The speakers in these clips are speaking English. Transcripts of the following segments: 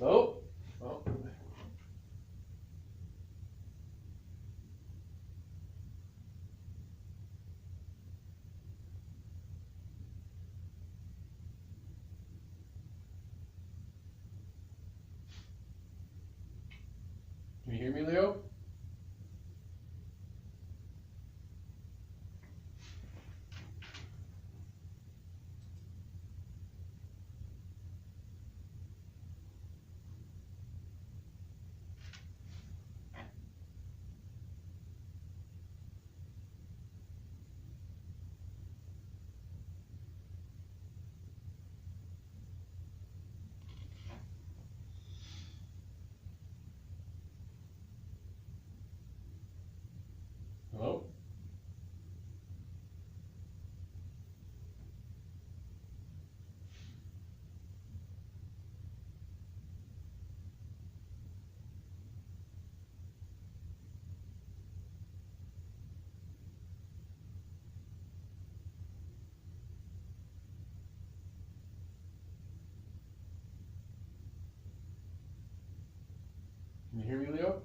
Oh. Oh. Can you hear me, Leo? Hello? Can you hear me, Leo?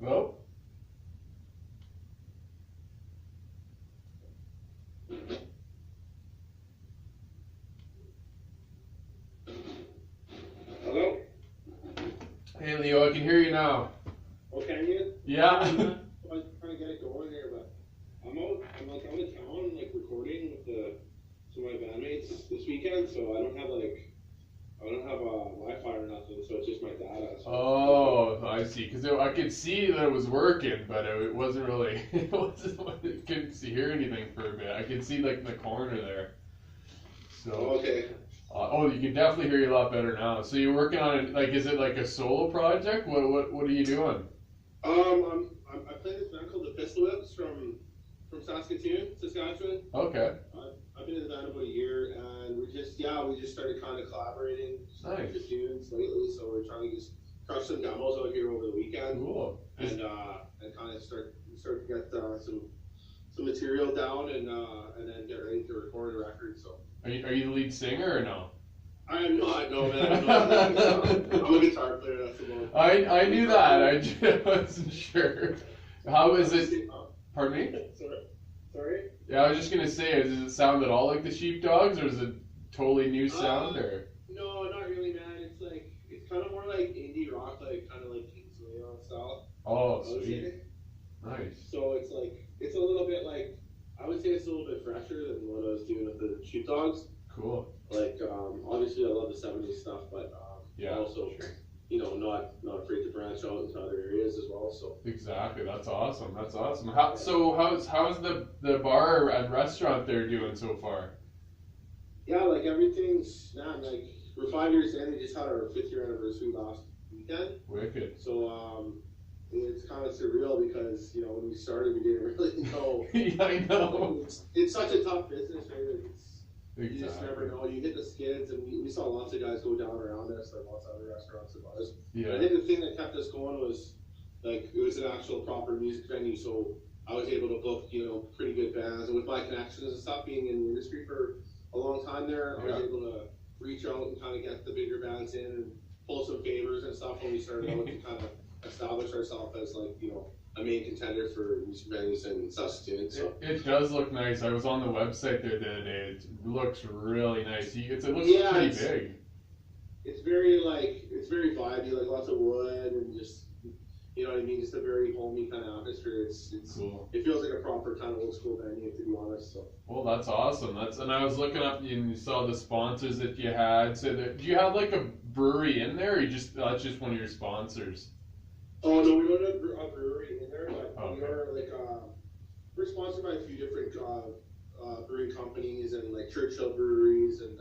Hello? Hello? Hey, Leo, I can hear you now. Oh, can you? Yeah. I was trying to get it going here, but I'm out of town, like recording with some of my bandmates this weekend, so I don't have Wi-Fi or nothing, so it's just my data. So Oh, I see. Because I could see that it was working, but it wasn't really. It wasn't. I couldn't hear anything for a bit. I could see like in the corner there. So. okay. Oh, you can definitely hear you a lot better now. So you're working on it. Like, is it like a solo project? What are you doing? I play this band called the Pistol Whips from Saskatoon, Saskatchewan. Okay. I've been in the band about a year, and we just started kind of collaborating Nice. with tunes lately. So we're trying to just crush some demos out here over the weekend, Cool. and kind of start to get some material down, and then get ready to record a record. So Are you the lead singer or no? I am not, no man. I'm a guitar player. That's about. I knew that. I just wasn't sure. How is it? Pardon me? Sorry. Yeah, I was just gonna say, does it sound at all like the Sheepdogs, or is it totally new sound, or? No, not really, man. It's kind of more like indie rock, like kind of like Leot style. Oh, sweet. Nice. So it's a little bit like, I would say it's a little bit fresher than what I was doing with the Sheepdogs. Cool. Like obviously I love the 70s stuff, but Yeah. also Sure. not afraid to branch out into other areas as well. So Exactly. That's awesome. That's awesome. How's the bar and restaurant there doing so far? yeah, like everything's, man, like we're 5 years in. We just had our 5th year anniversary last weekend. Wicked. So it's kind of surreal because when we started we didn't really know. Yeah, I know. It's such a tough business, right? You Exactly. just never know. You hit the skids, and we saw lots of guys go down around us, like lots of other restaurants and bars. Yeah. I think the thing that kept us going was, like, it was an actual proper music venue, so I was able to book, pretty good bands. And with my connections and stuff, being in the industry for a long time there, I was able to reach out and kind of get the bigger bands in and pull some favors and stuff when we started out to kind of establish ourselves as, like, a main contender for music venues in Saskatoon. So it does look nice. I was on the website there the other day. It looks really nice. It looks pretty big. It's very vibey, like lots of wood and just, you know what I mean, just a very homey kind of atmosphere. It's cool. It feels like a proper kind of old school venue, to be honest. So. Well, that's awesome. And I was looking up and you saw the sponsors that you had. So do you have like a brewery in there, or that's just one of your sponsors? Oh no, we don't have a brewery in there, but we are like we're sponsored by a few different brewing companies and like Churchill breweries and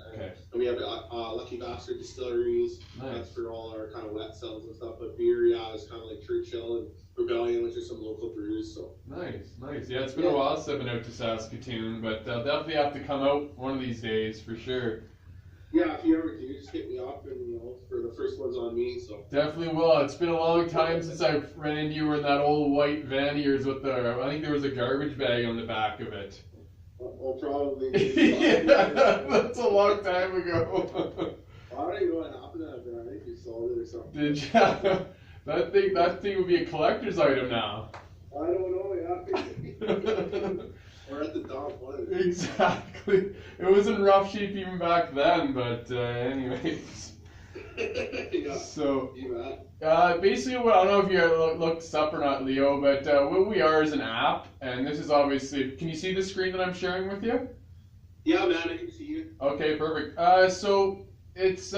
we have Lucky Bastard distilleries. Nice. That's for all our kind of wet cells and stuff. But beer, is kind of like Churchill and Rebellion, which are some local brews. So nice. Yeah, it's been a while since I've been out to Saskatoon, but definitely have to come out one of these days for sure. Yeah, if you ever do, just hit me up, and for the first one's on me. So definitely will. It's been a long time since I've ran into you in that old white van of yours with I think there was a garbage bag on the back of it. Oh, probably. Yeah, that's a long time ago. I don't even know what happened to that van. I think you sold it or something. Did you? That thing would be a collector's item now. I don't know. Yeah. Or at the dump, one of it. Exactly. It was in rough shape even back then, but anyways. Yeah. So, basically, I don't know if you looked this up or not, Leo, but what we are is an app, and this is obviously. Can you see the screen that I'm sharing with you? Yeah, man, I can see you. Okay, perfect. So it's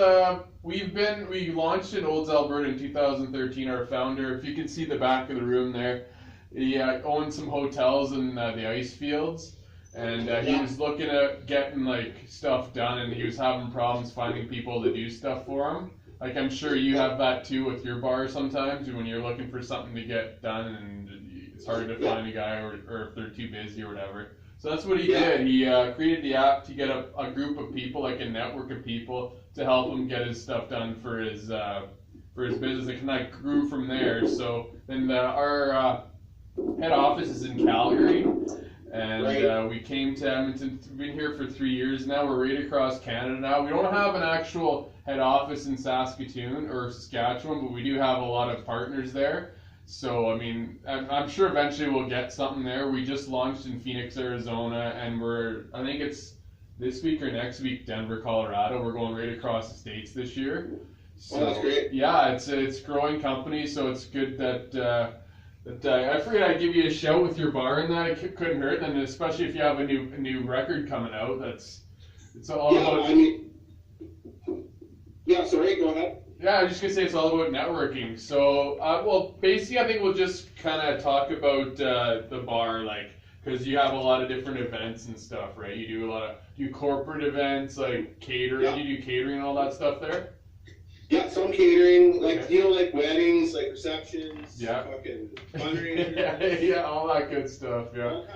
we launched in Olds, Alberta in 2013. Our founder, if you can see the back of the room there. He owned some hotels in the ice fields, and he was looking at getting like stuff done, and he was having problems finding people to do stuff for him. Like I'm sure you have that too with your bar sometimes when you're looking for something to get done, and it's hard to find a guy, or if they're too busy or whatever. So that's what he did. He created the app to get a group of people, like a network of people, to help him get his stuff done for his business. It kind of grew from there. So then our head office is in Calgary, and we came to Edmonton. We've been here for 3 years now. We're right across Canada now. We don't have an actual head office in Saskatoon or Saskatchewan, but we do have a lot of partners there. So, I mean, I'm sure eventually we'll get something there. We just launched in Phoenix, Arizona, and I think it's this week or next week, Denver, Colorado. We're going right across the states this year. So, that's great. Yeah, it's a growing company, so it's good that... I figured I'd give you a shout with your bar and that. It couldn't hurt, and especially if you have a new record coming out. It's all about. Sorry, go ahead. Yeah, I was just gonna say it's all about networking. So, basically, I think we'll just kind of talk about the bar, like, because you have a lot of different events and stuff, right? You do corporate events, like catering. Yeah. You do catering and all that stuff there. Yeah, some catering, like like weddings, like receptions, fucking fundraisers. Yeah, all that good stuff. Yeah. All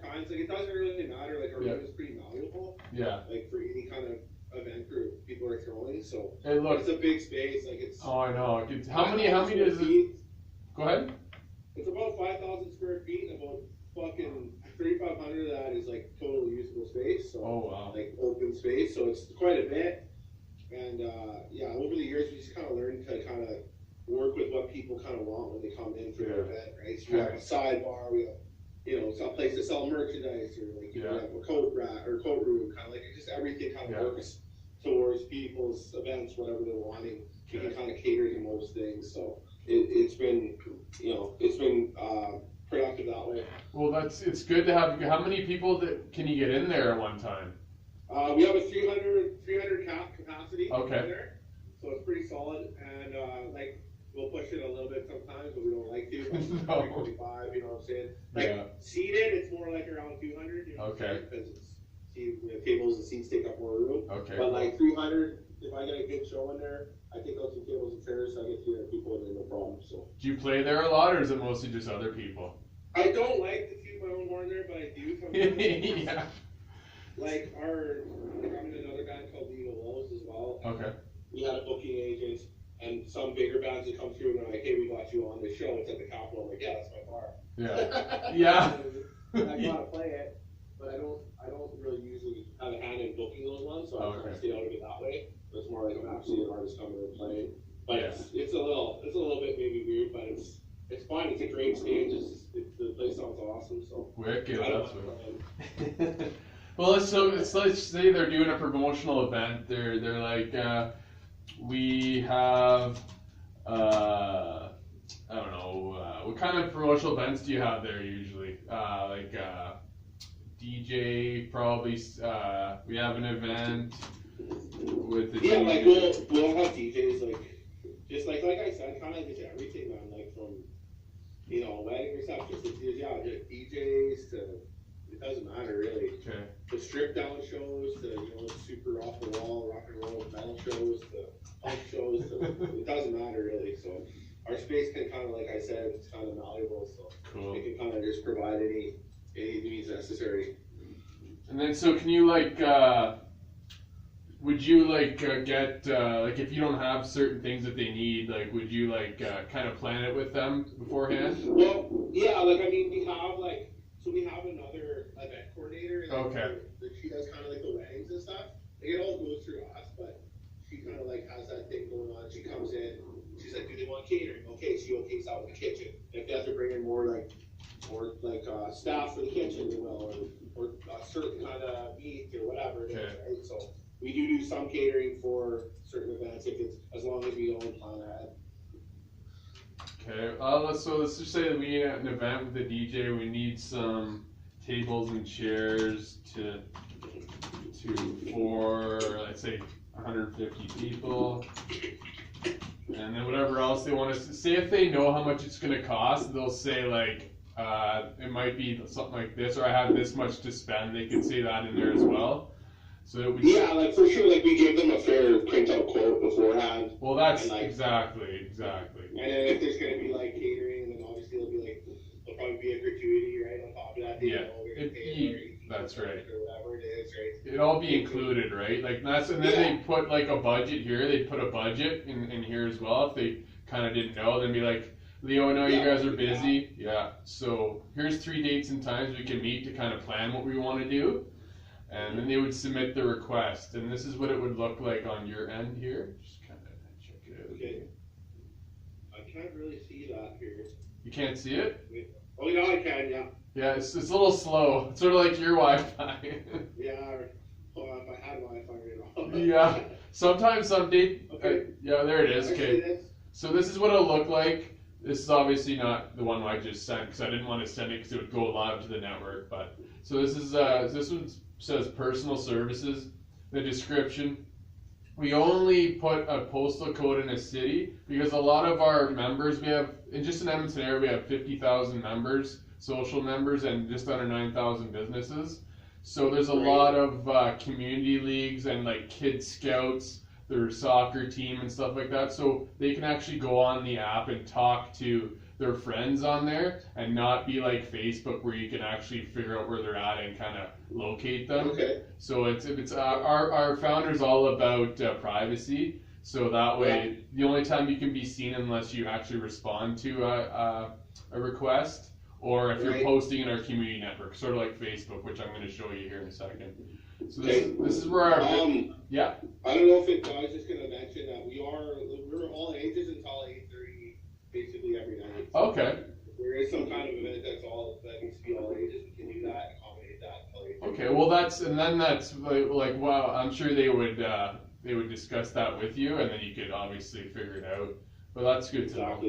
kinds. Like it doesn't really matter. Like our room is pretty malleable. Yeah. Like for any kind of event group people are throwing. So it's a big space. Like it's. Oh, I know. How many does it? Go ahead. It's about 5,000 square feet, and about fucking 3,500 of that is like total usable space. So like open space. So it's quite a bit. And over the years, we just kind of learned to kind of work with what people kind of want when they come in for their event, right? So we have a sidebar, we have, some place to sell merchandise, or like we have a coat rack or coat room, kind of like just everything kind of works towards people's events, whatever they're wanting. You can kind of cater to most things, so it's been productive that way. Well, it's good to have. How many people can you get in there at one time? We have a 300 cap capacity in there, so it's pretty solid. And we'll push it a little bit sometimes, but we don't like to. 325, you know what I'm saying? Seated, it's more like around 200. You know because tables and seats take up more room. Okay. But like 300, if I get a good show in there, I take out some tables and chairs, so I get 300 people in there, no problem. So. Do you play there a lot, or is it mostly just other people? I don't like to toot my own horn there, but I do sometimes. Yeah. Like I'm in another band called Leot as well. Okay. We had a booking agent, and some bigger bands that come through and they're like, "Hey, we got you on this show. It's at the Capitol." I'm like, "Yeah, that's my bar." Yeah. Yeah. I gotta play it, but I don't really usually have a hand in booking those ones, so I try to stay out of it that way. It's more like I'm actually an artist coming and playing. But it's a little bit maybe weird, but it's it's fun. It's a great stage. The place sounds awesome. So Wicked, I don't that's mind what. Well, let's say they're doing a promotional event. They're like, we have, I don't know, what kind of promotional events do you have there usually? DJ probably. We have an event with the Yeah, DJ. like we'll have DJs just like I said, kind of just everything, man. Like from wedding receptions to just DJs to it doesn't matter really. Okay. The strip down shows to super off the wall rock and roll metal shows to punk shows to it doesn't matter really. So our space can kind of, like I said, it's kind of malleable. So Cool. it can kind of just provide any needs necessary. And then, so can you would you get if you don't have certain things that they need, would you kind of plan it with them beforehand? Well, yeah, we have another event coordinator. And Okay. She does kind of like the weddings and stuff. It all goes through us, but she kind of has that thing going on. She comes in, she's like, do they want catering? Okay, she okays out with the kitchen. If they have to bring in more staff for the kitchen, they will, or a certain kind of meat or whatever it is, right? So we do some catering for certain events if it's as long as we don't plan ahead. Okay. So let's just say that we need an event with a DJ. We need some tables and chairs for let's say 150 people, and then whatever else they want to say. If they know how much it's going to cost, they'll say it might be something like this, or I have this much to spend. They could say that in there as well. So it would. Yeah, for sure. We give them a fair printout quote beforehand. Well, that's exactly. And then if there's gonna be catering, then obviously there'll probably be a gratuity right on top of that. That's right. Or whatever it is, right? It'd all be included, right? And then they put a budget here. They'd put a budget in here as well. If they kind of didn't know, then be like, Leo, I know you guys are busy. Yeah. So here's 3 dates and times we can meet to kind of plan what we want to do. And then they would submit the request. And this is what it would look like on your end here. Just kind of check it out. Okay. I can't really see that here. You can't see it? Oh, yeah, I can, yeah. Yeah, it's a little slow. It's sort of like your Wi-Fi. Yeah, well, if I had Wi-Fi right now. Yeah. Sometimes some date. Okay. Yeah, there it is. Okay. So this is what it'll look like. This is obviously not the one I just sent because I didn't want to send it because it would go live to the network. But so this one says personal services. The description. We only put a postal code in a city because a lot of our members, we have in Edmonton area, we have 50,000 members, social members, and just under 9,000 businesses. So there's a lot of community leagues and Kid Scouts, their soccer team and stuff like that. So they can actually go on the app and talk to their friends on there and not be like Facebook where you can actually figure out where they're at and kind of locate them. Okay. So it's our founder's all about privacy. So that way, the only time you can be seen unless you actually respond to a request, or if you're posting in our community network, sort of like Facebook, which I'm going to show you here in a second. So this is where our yeah. I don't know if I was just going to mention that we're all ages until 8:30 basically every night. So okay. If there is some kind of event that needs to be all ages, we can do that and accommodate that until 8:30. Okay, well that's wow. I'm sure they would discuss that with you, and then you could obviously figure it out. But that's good to know.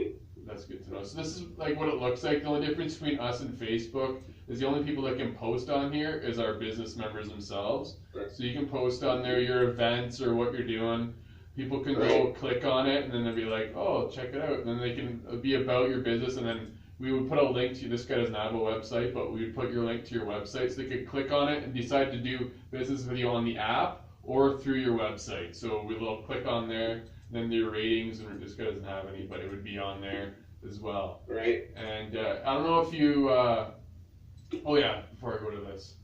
That's good to know. So this is what it looks like. The only difference between us and Facebook is the only people that can post on here is our business members themselves. Right. So you can post on there your events or what you're doing. People can go click on it, and then they'll be like, oh, check it out. And then they can be about your business, and then we would put a link to, this guy doesn't have a website, but we would put your link to your website so they could click on it and decide to do business with you on the app or through your website. So we'll click on there, then your ratings, and this guy doesn't have any, but it would be on there as well. Right. And I don't know if you, before I go to this,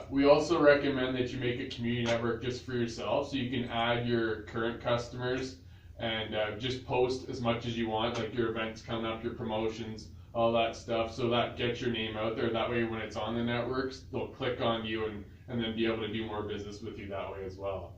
we also recommend that you make a community network just for yourself, so you can add your current customers and just post as much as you want, like your events coming up, your promotions, all that stuff, so that gets your name out there. That way when it's on the networks, they'll click on you and then be able to do more business with you that way as well.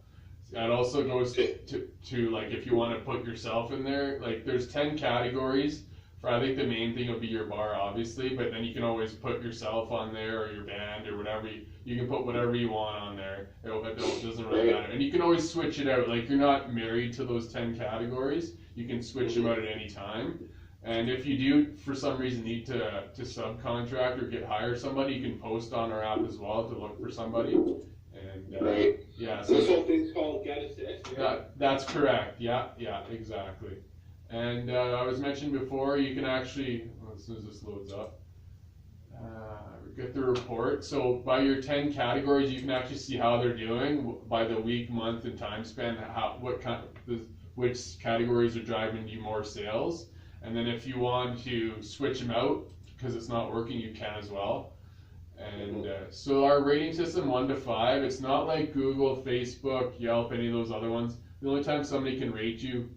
That also goes to like if you want to put yourself in there, like there's 10 categories I think the main thing would be your bar, obviously, but then you can always put yourself on there or your band or whatever. You can put whatever you want on there. It doesn't really matter. And you can always switch it out. Like, you're not married to those 10 categories. You can switch them out at any time. And if you do, for some reason, need to subcontract or hire somebody, you can post on our app as well to look for somebody. And yeah, so this whole thing's called Get Assist. Yeah, that's correct. Yeah, exactly. And I was mentioned before, you can actually, as soon as this loads up, get the report. So by your 10 categories, you can actually see how they're doing by the week, month, and time span. Which categories are driving you more sales. And then if you want to switch them out because it's not working, you can as well. And so our rating system 1 to 5, it's not like Google, Facebook, Yelp, any of those other ones. The only time somebody can rate you,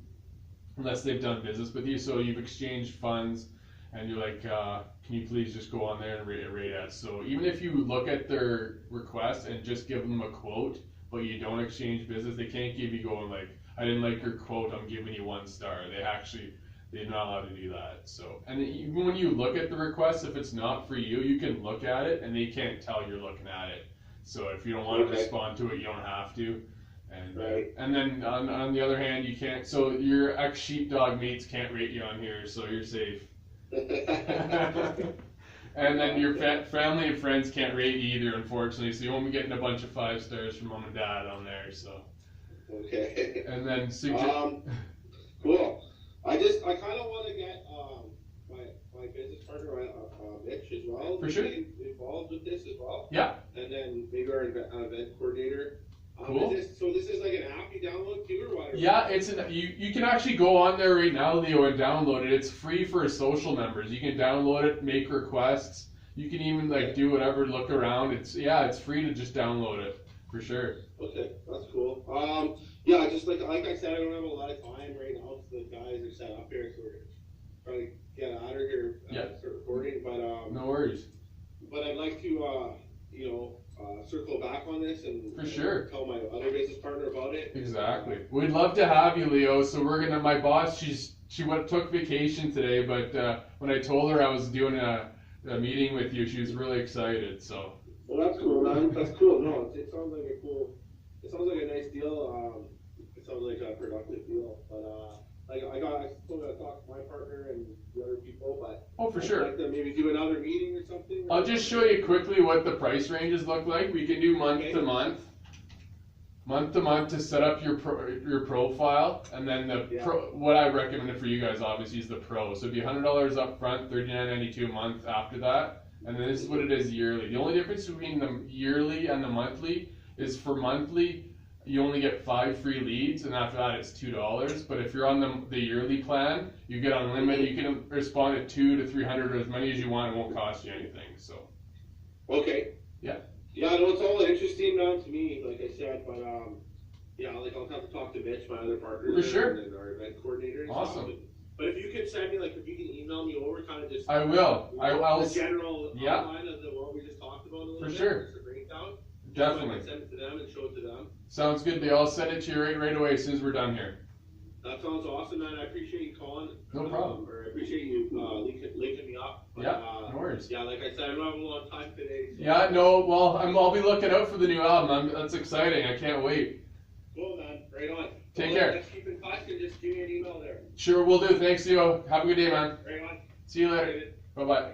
unless they've done business with you, so you've exchanged funds and you're like, can you please just go on there and rate us? So even if you look at their request and just give them a quote, but you don't exchange business, they can't give you going like, I didn't like your quote, I'm giving you 1 star. They're not allowed to do that. So, and even when you look at the request, if it's not for you, you can look at it and they can't tell you're looking at it. So if you don't want to respond to it, you don't have to. And and then on the other hand, you can't. So your ex sheepdog mates can't rate you on here, so you're safe. And then your family and friends can't rate you either, unfortunately. So you won't be getting a bunch of 5 stars from mom and dad on there. So. Okay. And then cool. I kind of want to get my business partner, Mitch, as well. For sure. Involved with this as well. Yeah. And then maybe our event coordinator. Cool. So this is like an app you download too, or what? Yeah, you can actually go on there right now, Leo, and download it. It's free for social members. You can download it, make requests. You can even do whatever, look around. It's free to just download it for sure. Okay, that's cool. Yeah, just like I said, I don't have a lot of time right now. So the guys are set up here, so we're trying to get out of here, start recording. But no worries. But I'd like to circle back on this and for sure tell my other business partner about it. Exactly. We'd love to have you, Leo. So my boss, she took vacation today, but when I told her I was doing a meeting with you, she was really excited. So. Well, that's cool, man. That's cool. No, it sounds like a cool. It sounds like a nice deal. It sounds like a productive deal. But I still got to talk to my partner and the other people. But for sure. I'd like to maybe do another meeting or something. I'll just show you quickly what the price ranges look like. We can do month to month to set up your profile, and then what I recommended for you guys obviously is the pro. So it'd be $100 up front, $39.92 a month after that, and then this is what it is yearly. The only difference between the yearly and the monthly is for monthly you only get 5 free leads, and after that it's $2. But if you're on the yearly plan, you get unlimited. You can respond to 200 to 300 or as many as you want. It won't cost you anything. So. Okay. Yeah. Yeah, no, it's all interesting now to me, like I said. But I'll have to talk to Mitch, my other partner, for sure, and our event coordinator. And awesome. Stuff. But if you could send me, if you can email me over, kind of just. I will. I'll. The general outline of what we just talked about a little bit. For sure. Just a breakdown. Definitely. So I can send it to them and show it to them. Sounds good. I'll send it to you right away as soon as we're done here. That sounds awesome, man. I appreciate you calling. No problem. Or I appreciate you linking me up. But, no worries. Yeah, like I said, I don't have a lot of time today. So. Yeah, no. Well, I'll be looking out for the new album. That's exciting. I can't wait. Cool, man. Right on. Take care. Let's keep in touch and just give me an email there. Sure, we'll do. Thanks, Leo. Have a good day, man. Right on. See you later. Bye-bye.